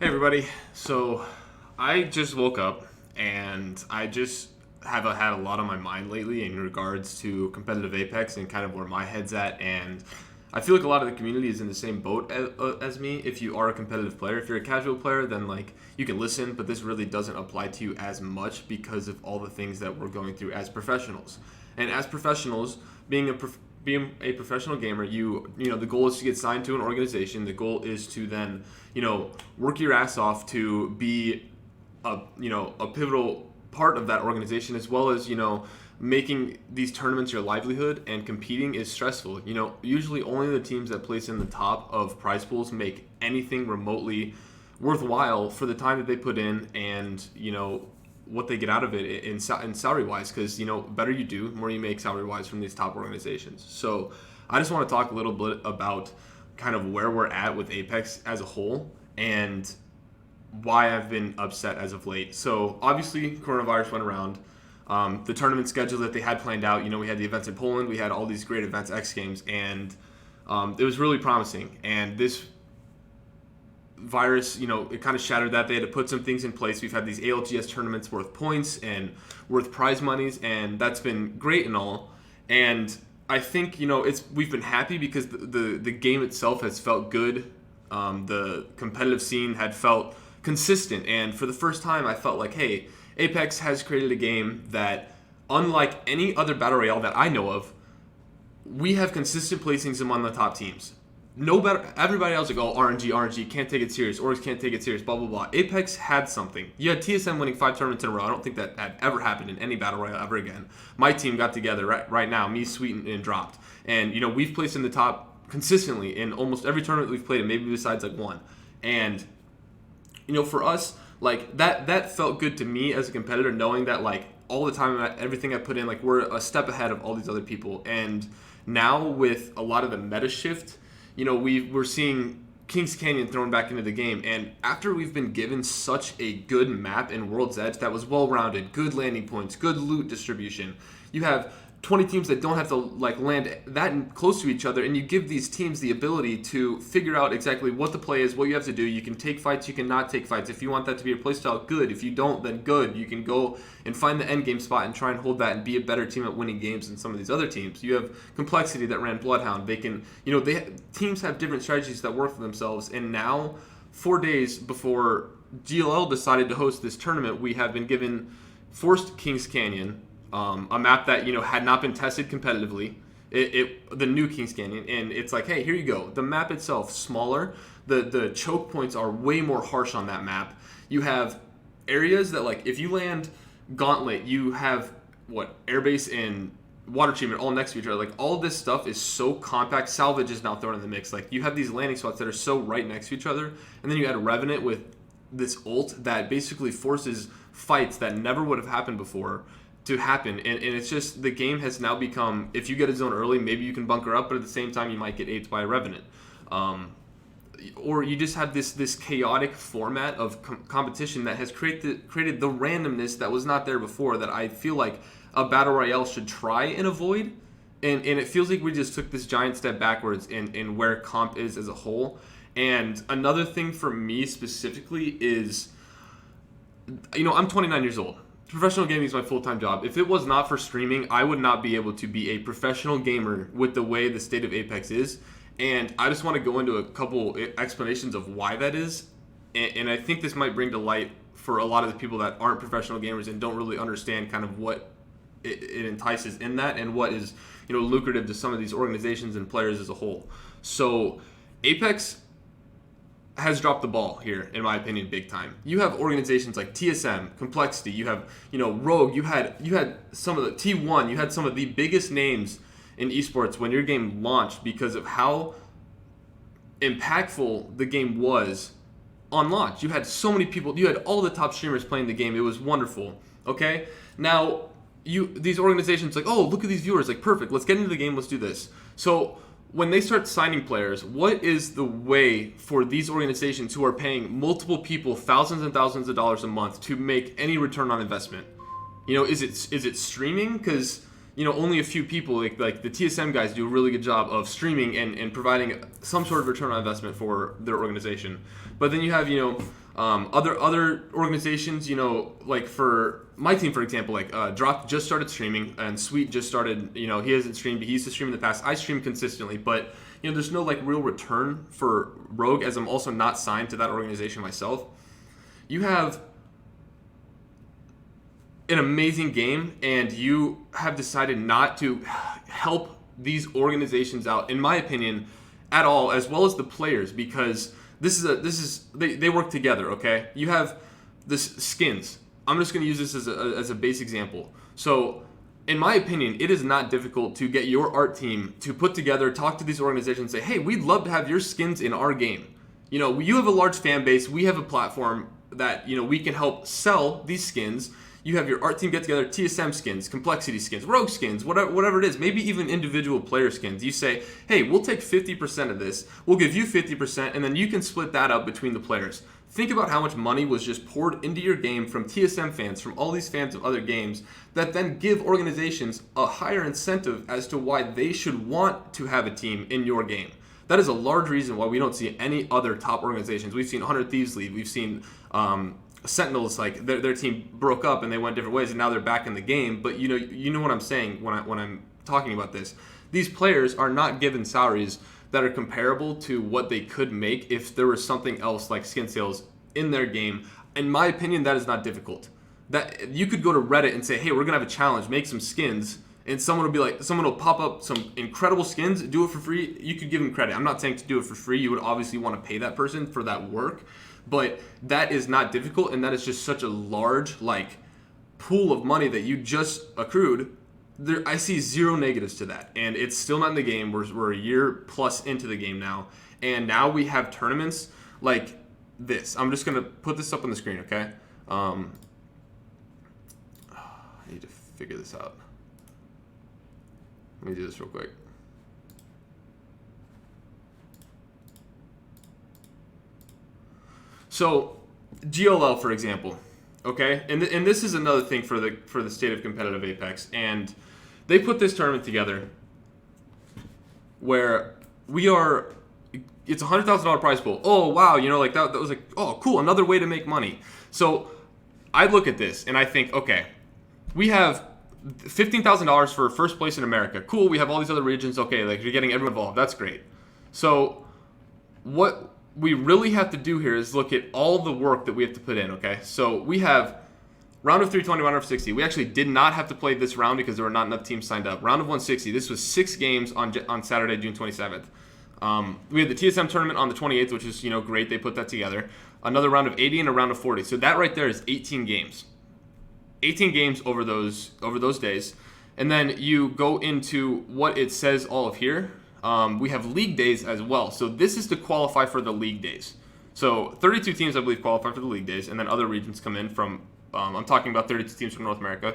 Hey everybody. So I just woke up and I just have had a lot on my mind lately in regards to competitive Apex and kind of where my head's at. And I feel like a lot of the community is in the same boat as me. If you are a competitive player, if you're a casual player, then like you can listen, but this really doesn't apply to you as much because of all the things that we're going through as professionals. And as professionals, being a professional gamer, you know the goal is to get signed to an organization. The goal is to then work your ass off to be a pivotal part of that organization, as well as making these tournaments your livelihood. And competing is stressful. Usually only the teams that place in the top of prize pools make anything remotely worthwhile for the time that they put in, and what they get out of it in salary wise, because better you do, more you make salary wise from these top organizations. So I just want to talk a little bit about kind of where we're at with Apex as a whole and why I've been upset as of late. So obviously coronavirus went around. The tournament schedule that they had planned out, we had the events in Poland, we had all these great events, X Games, and it was really promising. And this virus, it kind of shattered that. They had to put some things in place. We've had these ALGS tournaments worth points and worth prize monies, and that's been great and all. And I think we've been happy because the game itself has felt good. The competitive scene had felt consistent, and for the first time, I felt like, hey, Apex has created a game that, unlike any other battle royale that I know of, we have consistent placings among the top teams. No better. Everybody else like, oh, RNG, can't take it serious. Orgs can't take it serious. Blah blah blah. Apex had something. You had TSM winning 5 tournaments in a row. I don't think that had ever happened in any battle royale ever again. My team got together right now. Me, Sweet, and Dropped, and we've placed in the top consistently in almost every tournament we've played in, maybe besides like one. And for us, like that felt good to me as a competitor, knowing that like all the time, everything I put in, like we're a step ahead of all these other people. And now with a lot of the meta shift, we're seeing Kings Canyon thrown back into the game. And after we've been given such a good map in World's Edge that was well-rounded, good landing points, good loot distribution, you have 20 teams that don't have to like land that close to each other, and you give these teams the ability to figure out exactly what the play is, what you have to do. You can take fights, you can not take fights. If you want that to be your playstyle, good. If you don't, then good. You can go and find the end game spot and try and hold that and be a better team at winning games than some of these other teams. You have Complexity that ran Bloodhound. They can, teams have different strategies that work for themselves. And now, 4 days before GLL decided to host this tournament, we have been given Forced Kings Canyon, a map that had not been tested competitively, the new Kings Canyon, and it's like, hey, here you go. The map itself smaller, the choke points are way more harsh on that map. You have areas that, like, if you land Gauntlet, you have airbase and water treatment all next to each other. Like, all this stuff is so compact. Salvage is now thrown in the mix. Like, you have these landing spots that are so right next to each other, and then you add Revenant with this ult that basically forces fights that never would have happened before to happen. And it's just, the game has now become, if you get a zone early, maybe you can bunker up, but at the same time you might get aped by a Revenant, or you just have this chaotic format of competition that has created the randomness that was not there before, that I feel like a battle royale should try and avoid. And it feels like we just took this giant step backwards in where comp is as a whole. And another thing for me specifically is, I'm 29 years old. Professional gaming is my full-time job. If it was not for streaming, I would not be able to be a professional gamer with the way the state of Apex is. And I just want to go into a couple explanations of why that is. And I think this might bring to light for a lot of the people that aren't professional gamers and don't really understand kind of what it entices in that, and what is lucrative to some of these organizations and players as a whole. So Apex has dropped the ball here, in my opinion, big time. You have organizations like TSM, Complexity, you have, Rogue, you had some of the T1, you had some of the biggest names in esports when your game launched because of how impactful the game was on launch. You had so many people, you had all the top streamers playing the game. It was wonderful. Okay? Now, these organizations like, oh, look at these viewers, like, perfect, let's get into the game, let's do this. So when they start signing players, what is the way for these organizations who are paying multiple people thousands and thousands of dollars a month to make any return on investment? Is it streaming? Because only a few people, like the TSM guys, do a really good job of streaming and providing some sort of return on investment for their organization. But then you have, other organizations, like for my team, for example, like Drop just started streaming, and Sweet just started, he hasn't streamed, but he used to stream in the past. I stream consistently, but, there's no like real return for Rogue, as I'm also not signed to that organization myself. You have an amazing game, and you have decided not to help these organizations out, in my opinion, at all, as well as the players, because they work together. Okay, you have this skins. I'm just going to use this as a base example. So, in my opinion, it is not difficult to get your art team to put together, talk to these organizations, say, hey, we'd love to have your skins in our game. You have a large fan base. We have a platform that we can help sell these skins. You have your art team get together, TSM skins, Complexity skins, Rogue skins, whatever it is, maybe even individual player skins. You say, hey, we'll take 50% of this, we'll give you 50%, and then you can split that up between the players. Think about how much money was just poured into your game from TSM fans, from all these fans of other games, that then give organizations a higher incentive as to why they should want to have a team in your game. That is a large reason why we don't see any other top organizations. We've seen 100 Thieves leave, we've seen Sentinels, like their team broke up and they went different ways, and now they're back in the game. But you know what I'm saying when I'm talking about this. These players are not given salaries that are comparable to what they could make if there was something else like skin sales in their game. In my opinion, that is not difficult. That you could go to Reddit and say, hey, we're gonna have a challenge, make some skins, and someone will pop up some incredible skins, do it for free. You could give them credit. I'm not saying to do it for free. You would obviously want to pay that person for that work. But that is not difficult, and that is just such a large pool of money that you just accrued. I see zero negatives to that, and it's still not in the game. We're a year plus into the game now, and now we have tournaments like this. I'm just gonna put this up on the screen, okay? I need to figure this out. Let me do this real quick. So, GLL, for example, okay, and this is another thing for the state of competitive Apex, and they put this tournament together where it's a $100,000 prize pool. Oh wow, that was like, oh cool, another way to make money. So I look at this and I think, okay, we have $15,000 for first place in America. Cool, we have all these other regions. Okay, you're getting everyone involved. That's great. So what we really have to do here is look at all the work that we have to put in, okay? So we have round of 320, round of 60. We actually did not have to play this round because there were not enough teams signed up. Round of 160, this was 6 games on Saturday, June 27th. We had the TSM tournament on the 28th, which is, great. They put that together. Another round of 80 and a round of 40. So that right there is 18 games. 18 games over those days. And then you go into what it says all of here. We have league days as well. So this is to qualify for the league days. So 32 teams, I believe, qualify for the league days, and then other regions come in from, I'm talking about 32 teams from North America.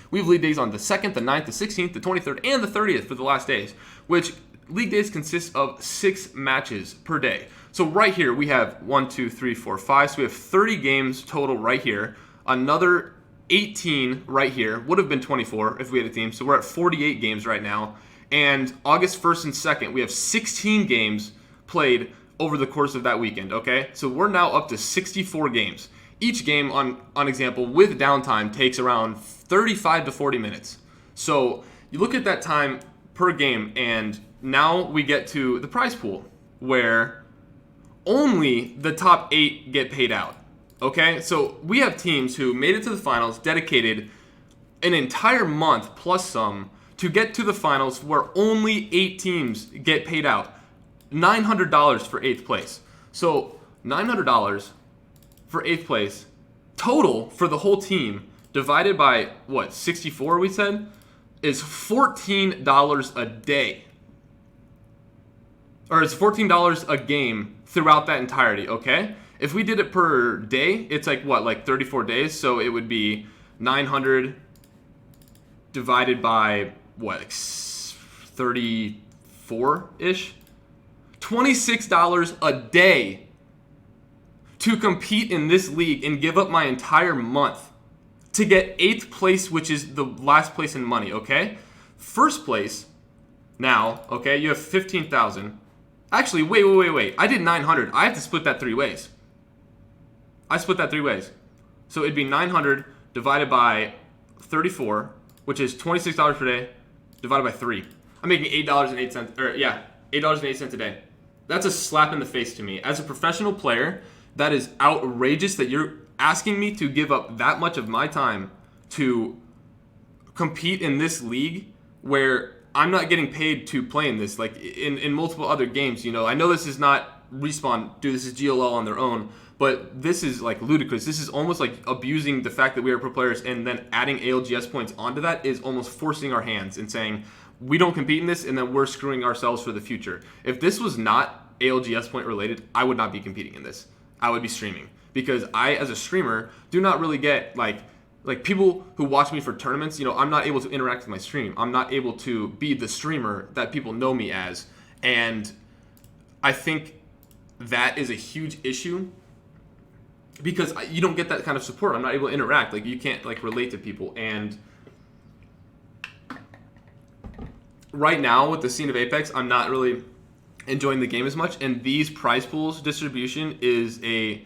We have league days on the 2nd, the 9th, the 16th, the 23rd, and the 30th for the last days, which league days consist of 6 matches per day. So right here, we have 1, 2, 3, 4, 5. So we have 30 games total right here. Another 18 right here. Would have been 24 if we had a team. So we're at 48 games right now. And August 1st and 2nd, we have 16 games played over the course of that weekend, okay? So we're now up to 64 games. Each game, on example, with downtime, takes around 35 to 40 minutes. So you look at that time per game, and now we get to the prize pool, where only the top 8 get paid out, okay? So we have teams who made it to the finals, dedicated an entire month plus some to get to the finals, where only 8 teams get paid out. $900 for 8th place. So $900 for 8th place total for the whole team, divided by 64 we said, is $14 a day. Or it's $14 a game throughout that entirety, okay? If we did it per day, it's like 34 days, so it would be 900 divided by 34-ish? $26 a day to compete in this league and give up my entire month to get 8th place, which is the last place in money, okay? First place, now, okay, you have 15,000. Actually, wait. I did 900. I have to split that 3 ways. I split that 3 ways. So it'd be 900 divided by 34, which is $26 per day, divided by 3. I'm making $8.08, $8.08 a day. That's a slap in the face to me. As a professional player, that is outrageous that you're asking me to give up that much of my time to compete in this league where I'm not getting paid to play in this. Like in multiple other games, you know, I know this is not Respawn, dude, this is GLL on their own, but this is like ludicrous. This is almost like abusing the fact that we are pro players, and then adding ALGS points onto that is almost forcing our hands and saying we don't compete in this, and then we're screwing ourselves for the future. If this was not ALGS point related, I would not be competing in this. I would be streaming, because I, as a streamer, do not really get like people who watch me for tournaments, you know, I'm not able to interact with my stream. I'm not able to be the streamer that people know me as. And I think that is a huge issue because you don't get that kind of support. I'm not able to interact. Like, you can't like relate to people. And right now with the scene of Apex, I'm not really enjoying the game as much. And these prize pools distribution is a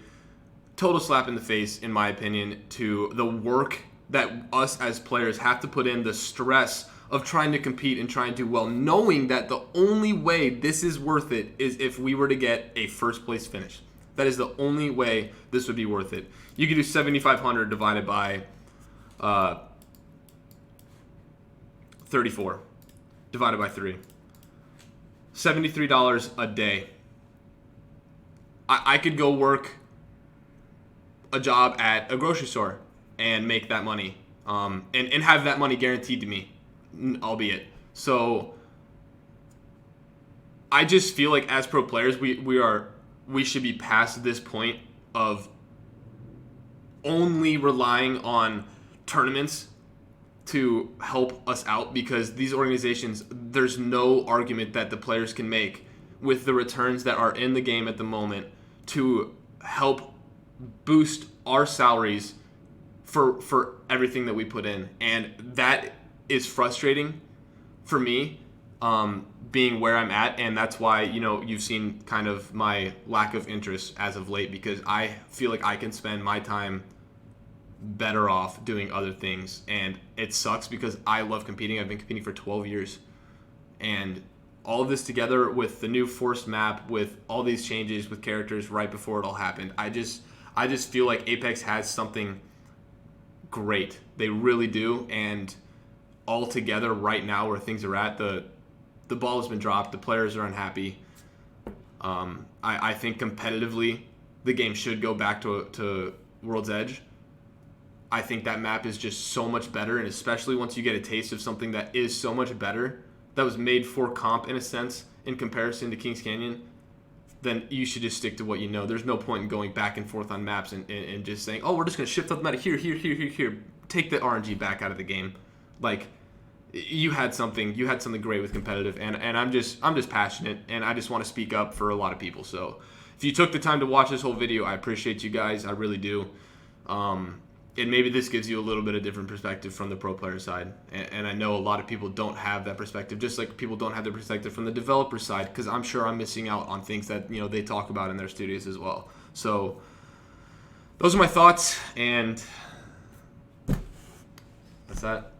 total slap in the face, in my opinion, to the work that us as players have to put in, the stress of trying to compete and trying to do well, knowing that the only way this is worth it is if we were to get a first place finish. That is the only way this would be worth it. You could do 7,500 divided by 34, divided by 3. $73 a day. I could go work a job at a grocery store and make that money, and have that money guaranteed to me, albeit. So I just feel like as pro players, we should be past this point of only relying on tournaments to help us out, because these organizations, there's no argument that the players can make with the returns that are in the game at the moment to help boost our salaries for everything that we put in. And that is frustrating for me, being where I'm at, and that's why, you know, you've seen kind of my lack of interest as of late, because I feel like I can spend my time better off doing other things. And it sucks because I love competing. I've been competing for 12 years, and all of this together with the new forced map, with all these changes with characters right before it all happened, I just feel like Apex has something great. They really do. And all together right now where things are at, the ball has been dropped. The players are unhappy. I think competitively the game should go back to World's Edge. I think that map is just so much better, and especially once you get a taste of something that is so much better, that was made for comp in a sense in comparison to Kings Canyon, then you should just stick to what you know. There's no point in going back and forth on maps and just saying, oh, we're just going to shift up the meta here. Take the RNG back out of the game. Like, you had something great with competitive, and I'm just passionate, and I just want to speak up for a lot of people. So if you took the time to watch this whole video, I appreciate you guys. I really do. And maybe this gives you a little bit of different perspective from the pro player side. And I know a lot of people don't have that perspective, just like people don't have the perspective from the developer side, because I'm sure I'm missing out on things that, you know, they talk about in their studios as well. So those are my thoughts, and that's that.